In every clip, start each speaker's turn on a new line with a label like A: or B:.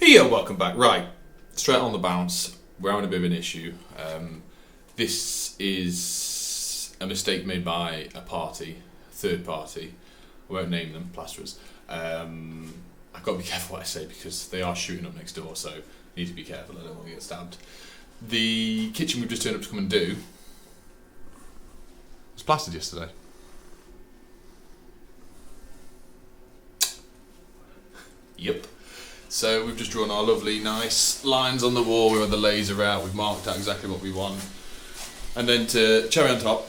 A: Yeah, welcome back. Right, straight on the bounce. We're having a bit of an issue. This is a mistake made by a third party. I won't name them, plasterers. I've got to be careful what I say because they are shooting up next door, so I need to be careful. I don't want to get stabbed. The kitchen we've just turned up to come and do was plastered yesterday. Yep. So we've just drawn our lovely, nice lines on the wall. We've had the laser out. We've marked out exactly what we want. And then to cherry on top,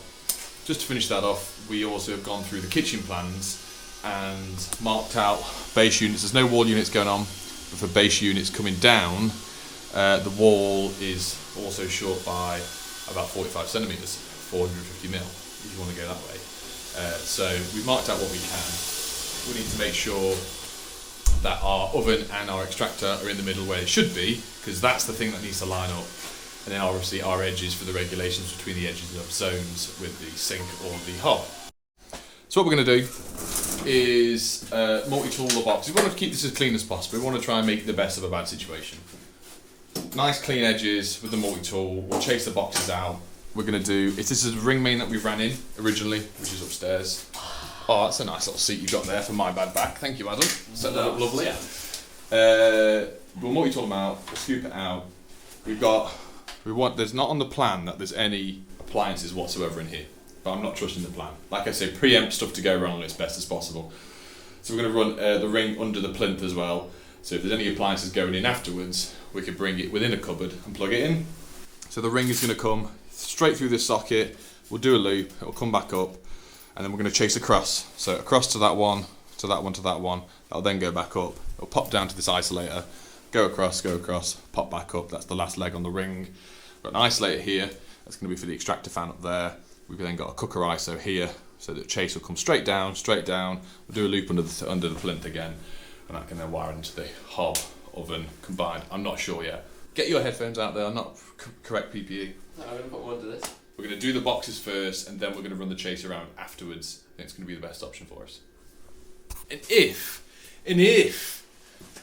A: just to finish that off, we also have gone through the kitchen plans and marked out base units. There's no wall units going on, but for base units coming down, the wall is also short by about 45 centimetres, 450 mil, if you want to go that way. So we've marked out what we can. We need to make sure that our oven and our extractor are in the middle where it should be, because that's the thing that needs to line up. And then obviously our edges for the regulations between the edges of zones with the sink or the hob. So what we're going to do is multi-tool the box. We want to keep this as clean as possible. We want to try and make the best of a bad situation. Nice clean edges with the multi-tool. We'll chase the boxes out. We're going to do, this is a ring main that we ran in originally, which is upstairs. Oh, that's a nice little seat you got there for my bad back. Thank you, Adam. Set that up lovely. Yeah. We'll multi-tool them out. We'll scoop it out. There's not on the plan that there's any appliances whatsoever in here, but I'm not trusting the plan. Like I say, preempt stuff to go wrong as best as possible. So we're going to run the ring under the plinth as well. So if there's any appliances going in afterwards, we could bring it within a cupboard and plug it in. So the ring is going to come straight through this socket. We'll do a loop. It'll come back up. And then we're going to chase across. So across to that one, to that one, to that one. That'll then go back up. It'll pop down to this isolator, go across, pop back up. That's the last leg on the ring. We've got an isolator here. That's going to be for the extractor fan up there. We've then got a cooker ISO here, so that chase will come straight down. We'll do a loop under the plinth again, and that can then wire into the hob, oven combined. I'm not sure yet. Get your headphones out there. Not correct PPE.
B: No, I'm going to put one under this.
A: We're going to do the boxes first, and then we're going to run the chase around afterwards. I think it's going to be the best option for us. And if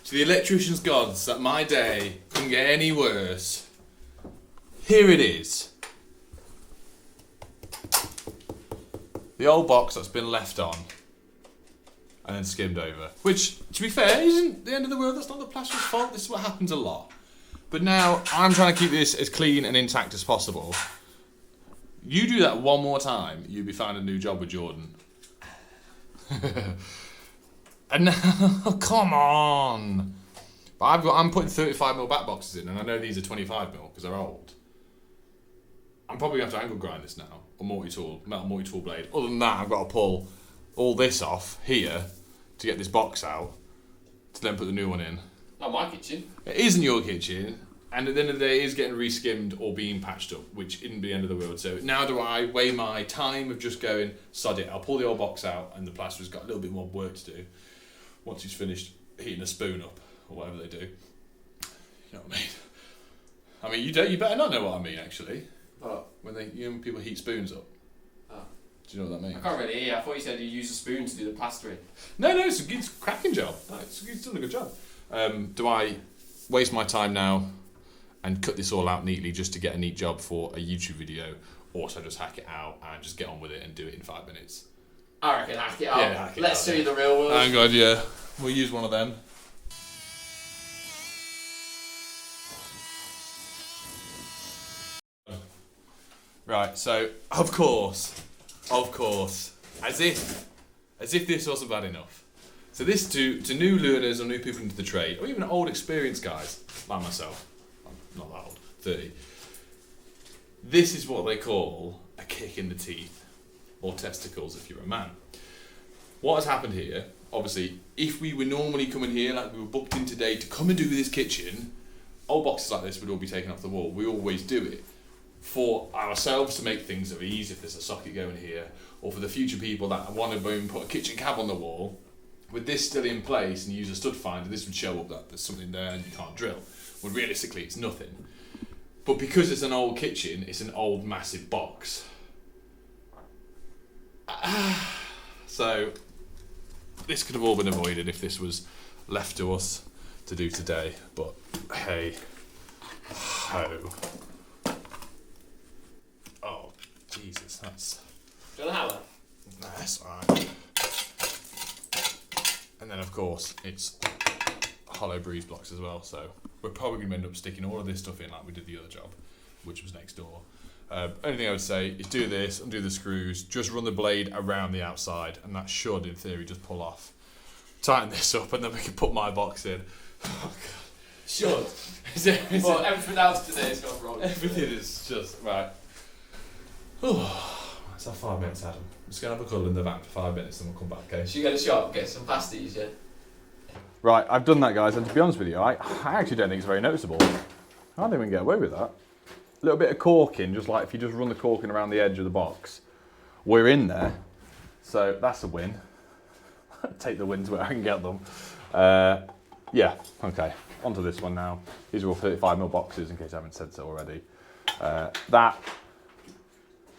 A: to the electrician's gods that my day couldn't get any worse, here it is. The old box that's been left on and then skimmed over. Which, to be fair, isn't the end of the world. That's not the plasterer's fault. This is what happens a lot. But now I'm trying to keep this as clean and intact as possible. You do that one more time, you'll be finding a new job with Jordan. And now, come on. But I'm putting 35mm back boxes in, and I know these are 25mm because they're old. I'm probably going to have to angle grind this now, or metal multi-tool blade. Other than that, I've got to pull all this off here to get this box out, to then put the new one in.
B: Not my kitchen.
A: It isn't your kitchen. And at the end of the day, it is getting re-skimmed or being patched up, which isn't the end of the world. So now do I weigh my time of just going, sod it, I'll pull the old box out, and the plasterer's got a little bit more work to do once he's finished heating a spoon up, or whatever they do. You know what I mean? You better not know what I mean, actually.
B: What?
A: When people heat spoons up.
B: Oh.
A: Do you know what that means?
B: I can't really hear. I thought you said you use a spoon to do the plastering.
A: No, it's a cracking job. It's done a good job. Do I waste my time now and cut this all out neatly just to get a neat job for a YouTube video, or so just hack it out and just get on with it and do it in 5 minutes?
B: I reckon hack it out.
A: Yeah, hack it
B: Let's
A: out,
B: see the real world.
A: Thank God, yeah. We'll use one of them. Right, so of course, as if this wasn't bad enough. So this to new learners or new people into the trade, or even old experienced guys like myself. Not that old, 30. This is what they call a kick in the teeth, or testicles if you're a man. What has happened here, obviously, if we were normally coming here, like we were booked in today to come and do this kitchen, old boxes like this would all be taken off the wall. We always do it for ourselves to make things of ease if there's a socket going here, or for the future people that want to put a kitchen cab on the wall. With this still in place and use a stud finder, this would show up that there's something there and you can't drill. Well, realistically, it's nothing. But because it's an old kitchen, it's an old massive box. So this could have all been avoided if this was left to us to do today, but hey ho. Oh, Jesus, that's...
B: Do you want a hammer?
A: No, that's alright. And then, of course, it's hollow breeze blocks as well, so we're probably going to end up sticking all of this stuff in like we did the other job, which was next door. Only thing I would say is do this, undo the screws, just run the blade around the outside, and that should, in theory, just pull off. Tighten this up, and then we can put my box in. Oh, God.
B: Should. Well, everything else today has gone wrong.
A: Everything is just, right. Let's have 5 minutes, Adam. I'm just going to have a cuddle in the van for 5 minutes, and we'll come back, okay?
B: Should you go to the shop, get some pasties, yeah?
A: Right, I've done that, guys, and to be honest with you, I actually don't think it's very noticeable. I don't think we can get away with that. A little bit of corking, just like if you just run the corking around the edge of the box, we're in there. So that's a win. Take the wins where I can get them. Yeah, okay. Onto this one now. These are all 35mm boxes, in case I haven't said so already. That,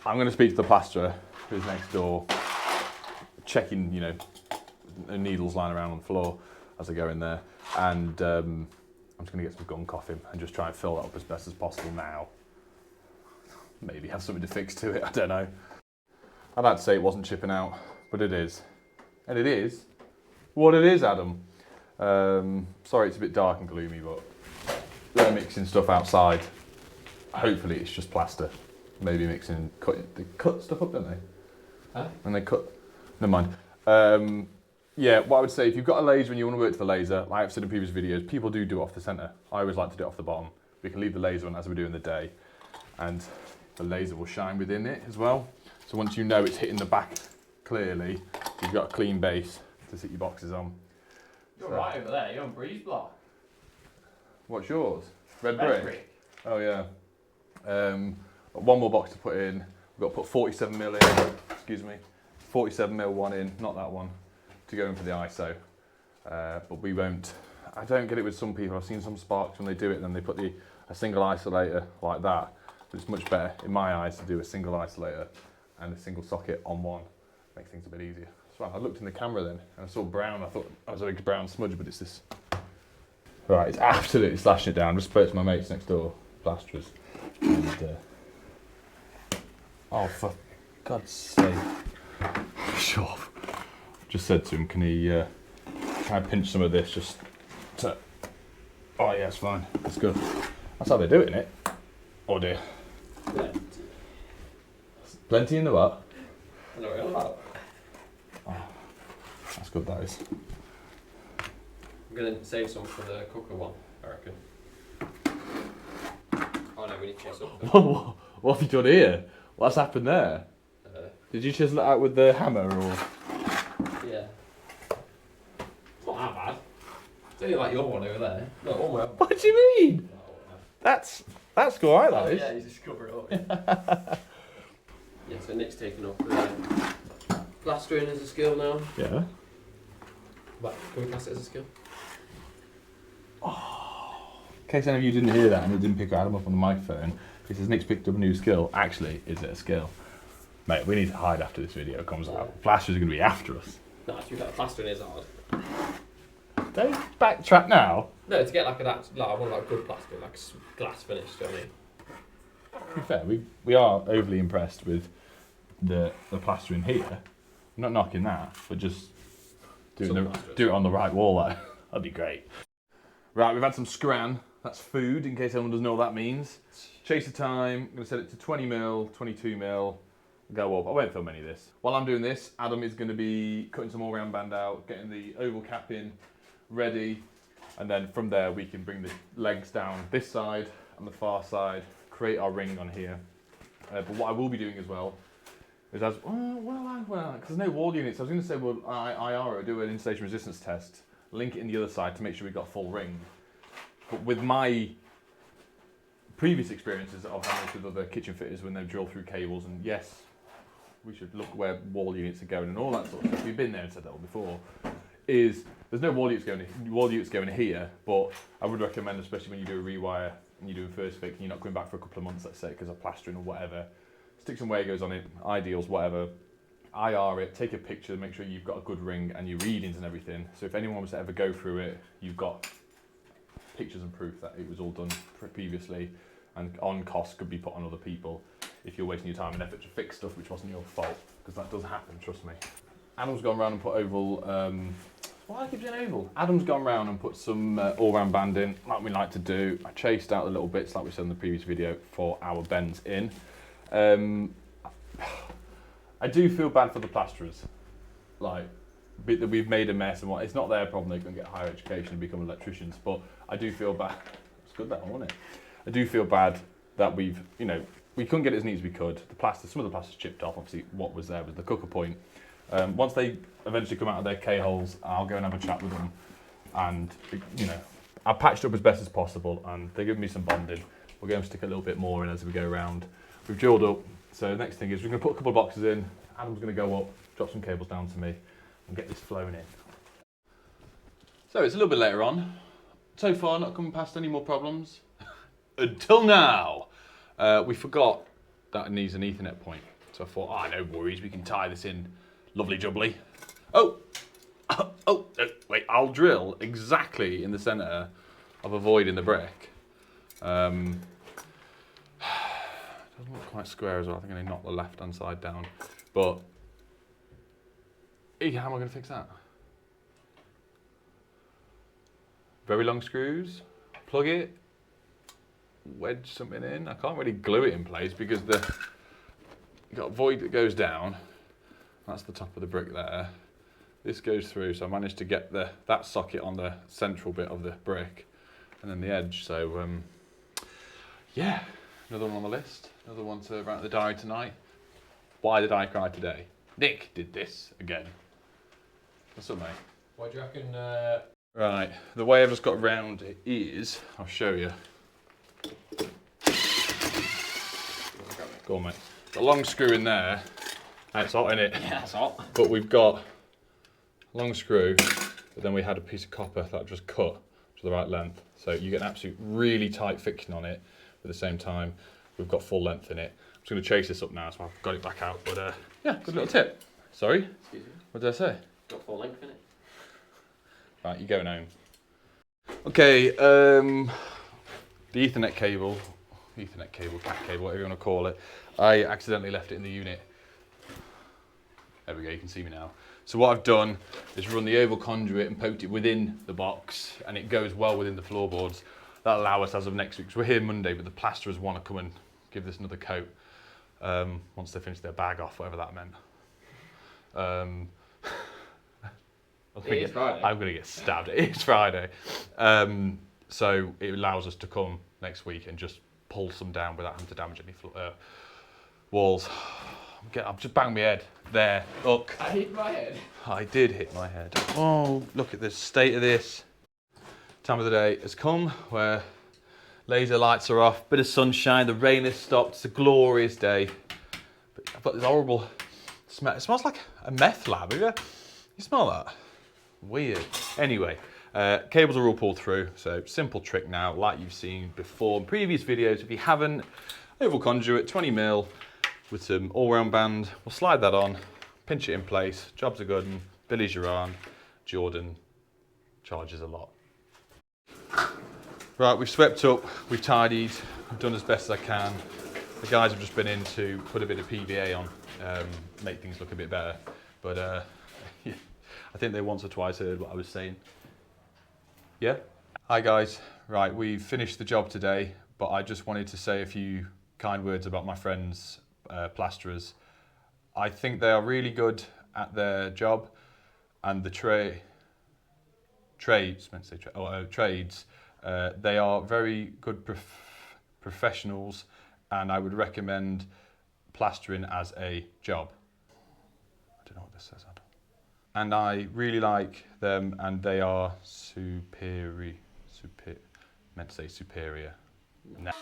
A: I'm going to speak to the plasterer who's next door, checking, you know, the needles lying around on the floor as I go in there. And I'm just going to get some gun off him and just try and fill that up as best as possible now. Maybe have something to fix to it, I don't know. I'd like to say it wasn't chipping out, but it is. And it is what it is, Adam. Sorry it's a bit dark and gloomy, but they're mixing stuff outside. Hopefully it's just plaster. Maybe mixing, they cut stuff up, don't they?
B: Huh?
A: And they cut, never mind. Yeah, what I would say, if you've got a laser and you want to work to the laser, like I've said in previous videos, people do it off the centre. I always like to do it off the bottom. We can leave the laser on as we do in the day, and the laser will shine within it as well. So once you know it's hitting the back clearly, you've got a clean base to sit your boxes on.
B: You're right over there, you're on breeze block.
A: What's yours? Red
B: Red
A: brick? Oh yeah. One more box to put in. We've got to put 47mm in, excuse me. 47mm one in, not that one, to go in for the ISO. But we won't, I don't get it with some people. I've seen some sparks when they do it and then they put a single isolator like that. But it's much better, in my eyes, to do a single isolator and a single socket on one. Makes things a bit easier. So I looked in the camera then and I saw brown. I thought I was a big brown smudge, but it's this. Right, it's absolutely slashing it down. Just spoke to my mates next door, plasterers. And, oh, for God's sake. Shut up. Just said to him, can I pinch some of this just to... Oh yeah, it's fine. It's good. That's how they do it, innit? Oh dear. Plenty in the what?
B: Oh,
A: that's good, that is.
B: I'm going to save some for the cooker one, I reckon. Oh no, we need to chase up.
A: What have you done here? What's happened there? Did you chisel it out with the hammer or...?
B: Yeah. It's not that bad. It's only like your one over there. No, all my...
A: What do you mean? That's alright, that is.
B: Yeah, you just cover it up. Yeah, so Nick's taking up plastering as a skill now.
A: Yeah.
B: But can we class it as a skill?
A: In case any of you didn't hear that and it didn't pick Adam up on the microphone, he says Nick's picked up a new skill. Actually, is it a skill? Mate, we need to hide after this video comes out. Plasterers are going to be after us.
B: No, to be fair, plastering is hard.
A: Don't backtrack now.
B: No, to get like I want like good plastering, like glass finish, do you know what I mean?
A: To be fair, we are overly impressed with the plastering here. I'm not knocking that, but just do it on the right wall. That'd be great. Right, we've had some scran. That's food, in case anyone doesn't know what that means. Chaser time. I'm going to set it to 20mm, 22mm. Go up. I won't film any of this. While I'm doing this, Adam is going to be cutting some all-round band out, getting the oval cap in, ready, and then from there we can bring the legs down this side and the far side, create our ring on here. But what I will be doing as well is because there's no wall units. I was going to say, well, IRO, do an installation resistance test, link it in the other side to make sure we've got full ring. But with my previous experiences of having this with other kitchen fitters when they drill through cables, and yes, we should look where wall units are going and all that sort of stuff. We've been there and said that before. Is there's no wall units going here, but I would recommend, especially when you do a rewire and you're doing first fix and you're not coming back for a couple of months, let's say, because of plastering or whatever, stick some Wagos on it, ideals, whatever, IR it, take a picture, make sure you've got a good ring and your readings and everything. So if anyone was to ever go through it, you've got pictures and proof that it was all done previously, and on costs could be put on other people if you're wasting your time and effort to fix stuff which wasn't your fault, because that does happen, trust me. Adam's gone round and put oval, why do I keep saying oval? Adam's gone round and put some all-round band in, like we like to do. I chased out the little bits, like we said in the previous video, for our bends in. I do feel bad for the plasterers, like, that we've made a mess and what. It's not their problem, they can get higher education and become electricians, but I do feel bad. It's good that one, wasn't it? I do feel bad that we've, you know, we couldn't get it as neat as we could. The plaster, some of the plaster's chipped off, obviously what was there was the cooker point. Once they eventually come out of their K-holes, I'll go and have a chat with them, and, you know, I patched up as best as possible, and they give me some bonding. We're going to stick a little bit more in as we go around. We've drilled up, so the next thing is we're going to put a couple of boxes in. Adam's going to go up, drop some cables down to me, and get this flown in. So it's a little bit later on. So far, not coming past any more problems. Until now. We forgot that it needs an Ethernet point. So I thought, no worries, we can tie this in lovely jubbly. Wait, I'll drill exactly in the centre of a void in the brick. Doesn't look quite square as well. I think I need to knock the left-hand side down. But, how am I going to fix that? Very long screws, plug it, wedge something in. I can't really glue it in place because you've got a void that goes down. That's the top of the brick there. This goes through, so I managed to get that socket on the central bit of the brick, and then the edge. So yeah, another one on the list. Another one to write the diary tonight. Why did I cry today? Nick did this again. What's up, mate?
B: What do you reckon?
A: Right, the way I've just got round it is, I'll show you. Go on, mate. Got a long screw in there. It's hot, innit?
B: Yeah, it's hot.
A: But we've got a long screw, but then we had a piece of copper that just cut to the right length. So you get an absolute really tight fixing on it, but at the same time, we've got full length in it. I'm just going to chase this up now, so I've got it back out. But yeah, good little tip. Sorry?
B: Excuse me?
A: What did I say?
B: Got full length in it.
A: Right, you're going home. Okay, the Ethernet cable, cat cable, whatever you want to call it, I accidentally left it in the unit. There we go, you can see me now. So what I've done is run the oval conduit and poked it within the box, and it goes well within the floorboards. That'll allow us as of next week, because we're here Monday, but the plasterers want to come and give this another coat once they finish their bag off, whatever that meant.
B: It is Friday.
A: I'm going to get stabbed. It is Friday. So it allows us to come next week and just pull some down without having to damage any walls. I've just banged my head. There, look.
B: I hit my head.
A: I did hit my head. Oh, look at the state of this. Time of the day has come where laser lights are off, bit of sunshine, the rain has stopped, it's a glorious day. But I've got this horrible smell. It smells like a meth lab. You smell that? Weird. Anyway, cables are all pulled through, so simple trick now, like you've seen before in previous videos. If you haven't, oval conduit, 20mm with some all-round band. We'll slide that on, pinch it in place. Jobs are good, and Billy's your on. Jordan charges a lot. Right, we've swept up, we've tidied, I've done as best as I can. The guys have just been in to put a bit of PVA on, make things look a bit better. But yeah, I think they once or twice heard what I was saying. Yeah? Hi guys. Right, we've finished the job today, but I just wanted to say a few kind words about my friends, plasterers. I think they are really good at their job, and the trades, they are very good professionals, and I would recommend plastering as a job. I don't know what this says. And I really like them, and they are superior. Meant to say superior. No.